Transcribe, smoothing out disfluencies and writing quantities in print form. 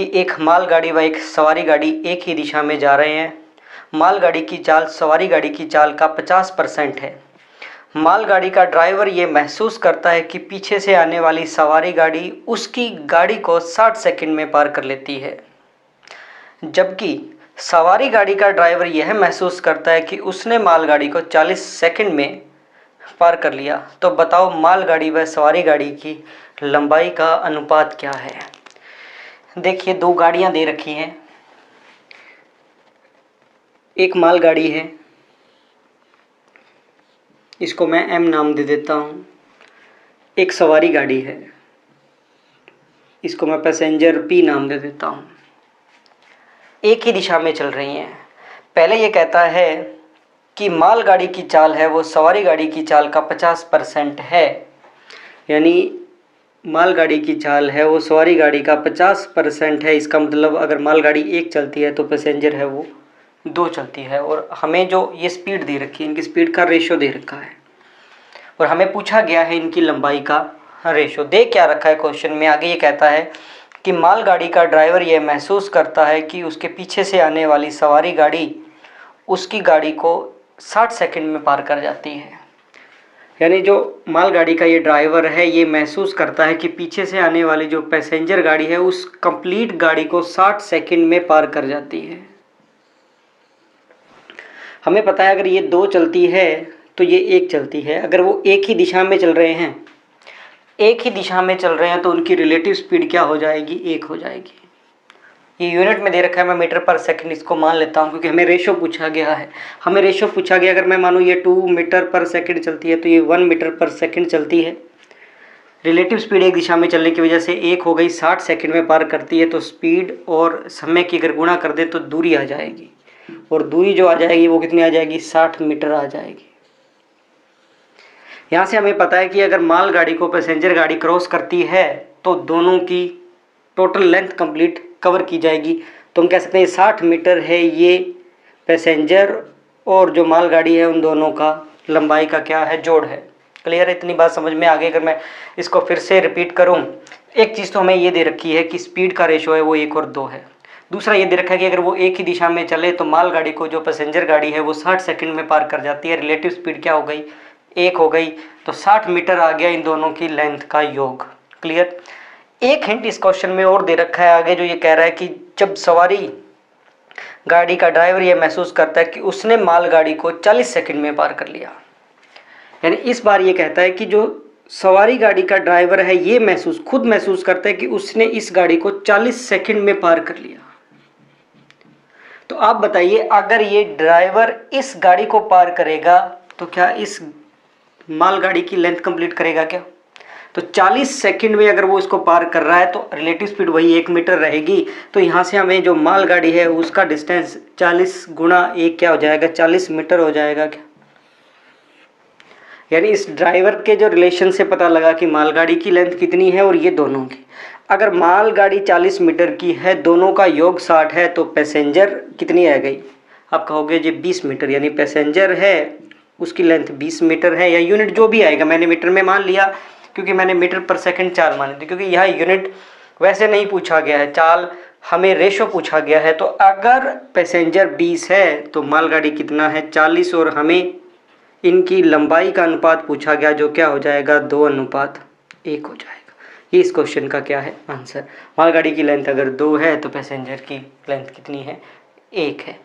कि एक मालगाड़ी व एक सवारी गाड़ी एक ही दिशा में जा रहे हैं। मालगाड़ी की चाल सवारी गाड़ी की चाल का 50% है। मालगाड़ी का ड्राइवर ये महसूस करता है कि पीछे से आने वाली सवारी गाड़ी उसकी गाड़ी को 60 सेकंड में पार कर लेती है, जबकि सवारी गाड़ी का ड्राइवर यह महसूस करता है कि उसने मालगाड़ी को 40 सेकंड में पार कर लिया। तो बताओ मालगाड़ी व सवारी गाड़ी की लंबाई का अनुपात क्या है। देखिए, दो गाड़ियां दे रखी हैं। एक मालगाड़ी है, इसको मैं M नाम दे देता हूँ। एक सवारी गाड़ी है, इसको मैं पैसेंजर P नाम दे देता हूँ। एक ही दिशा में चल रही हैं। पहले ये कहता है कि मालगाड़ी की चाल है वो सवारी गाड़ी की चाल का 50% है, यानी मालगाड़ी की चाल है वो सवारी गाड़ी का 50% है। इसका मतलब अगर मालगाड़ी एक चलती है तो पैसेंजर है वो दो चलती है। और हमें जो ये स्पीड दे रखी है, इनकी स्पीड का रेशो दे रखा है और हमें पूछा गया है इनकी लंबाई का रेशो। दे क्या रखा है क्वेश्चन में, आगे ये कहता है कि मालगाड़ी का ड्राइवर यह महसूस करता है कि उसके पीछे से आने वाली सवारी गाड़ी उसकी गाड़ी को 60 सेकंड में पार कर जाती है। यानी जो मालगाड़ी का ये ड्राइवर है ये महसूस करता है कि पीछे से आने वाली जो पैसेंजर गाड़ी है उस कंप्लीट गाड़ी को 60 सेकंड में पार कर जाती है। हमें पता है अगर ये दो चलती है तो ये एक चलती है। अगर वो एक ही दिशा में चल रहे हैं, तो उनकी रिलेटिव स्पीड क्या हो जाएगी, एक हो जाएगी। ये यूनिट में दे रखा है, मैं मीटर पर सेकंड इसको मान लेता हूँ क्योंकि हमें रेशो पूछा गया है। अगर मैं मानूँ ये 2 मीटर पर सेकंड चलती है तो ये 1 मीटर पर सेकंड चलती है। रिलेटिव स्पीड एक दिशा में चलने की वजह से एक हो गई, 60 सेकंड में पार करती है। तो स्पीड और समय की अगर गुणा कर दें तो दूरी आ जाएगी, और दूरी जो आ जाएगी वो कितनी आ जाएगी, 60 मीटर आ जाएगी। यहाँ से हमें पता है कि अगर मालगाड़ी को पैसेंजर गाड़ी क्रॉस करती है तो दोनों की टोटल लेंथ कंप्लीट कवर की जाएगी। तो हम कह सकते हैं 60 मीटर है ये पैसेंजर और जो मालगाड़ी है उन दोनों का लंबाई का क्या है, जोड़ है। क्लियर है, इतनी बात समझ में आ गई। अगर मैं इसको फिर से रिपीट करूं, एक चीज़ तो हमें ये दे रखी है कि स्पीड का रेशो है वो 1 और 2 है। दूसरा ये दे रखा है कि अगर वो एक ही दिशा में चले तो मालगाड़ी को जो पैसेंजर गाड़ी है वो 60 सेकंड में पार कर जाती है। रिलेटिव स्पीड क्या हो गई, 1 हो गई। तो 60 मीटर आ गया इन दोनों की लेंथ का योग। क्लियर। एक हिंट इस क्वेश्चन में और दे रखा है आगे, जो ये कह रहा है कि जब सवारी गाड़ी का ड्राइवर ये महसूस करता है कि उसने मालगाड़ी को 40 सेकंड में पार कर लिया। यानी इस बार ये कहता है कि जो सवारी गाड़ी का ड्राइवर है ये खुद महसूस करता है कि उसने इस गाड़ी को 40 सेकंड में पार कर लिया। तो आप बताइए, अगर ये ड्राइवर इस गाड़ी को पार करेगा तो क्या इस मालगाड़ी की लेंथ कंप्लीट करेगा क्या? तो 40 सेकंड में अगर वो इसको पार कर रहा है तो रिलेटिव स्पीड वही 1 मीटर रहेगी। तो यहाँ से हमें जो मालगाड़ी है उसका डिस्टेंस 40 गुणा 1 क्या हो जाएगा, 40 मीटर हो जाएगा क्या? यानी इस ड्राइवर के जो रिलेशन से पता लगा कि मालगाड़ी की लेंथ कितनी है और ये दोनों की। अगर मालगाड़ी 40 मीटर की है, दोनों का योग 60 है, तो पैसेंजर कितनी आ गई? आप कहोगे जी 20 मीटर, यानी पैसेंजर है उसकी लेंथ 20 मीटर है, या यूनिट जो भी आएगा, मैंने मीटर में मान लिया क्योंकि मैंने मीटर पर सेकंड चाल मानी थी, क्योंकि यहाँ यूनिट वैसे नहीं पूछा गया है, चाल हमें रेशो पूछा गया है। तो अगर पैसेंजर 20 है तो मालगाड़ी कितना है, 40, और हमें इनकी लंबाई का अनुपात पूछा गया जो क्या हो जाएगा, 2:1 हो जाएगा। ये इस क्वेश्चन का क्या है, आंसर। मालगाड़ी की लेंथ अगर 2 है तो पैसेंजर की लेंथ कितनी है, 1 है।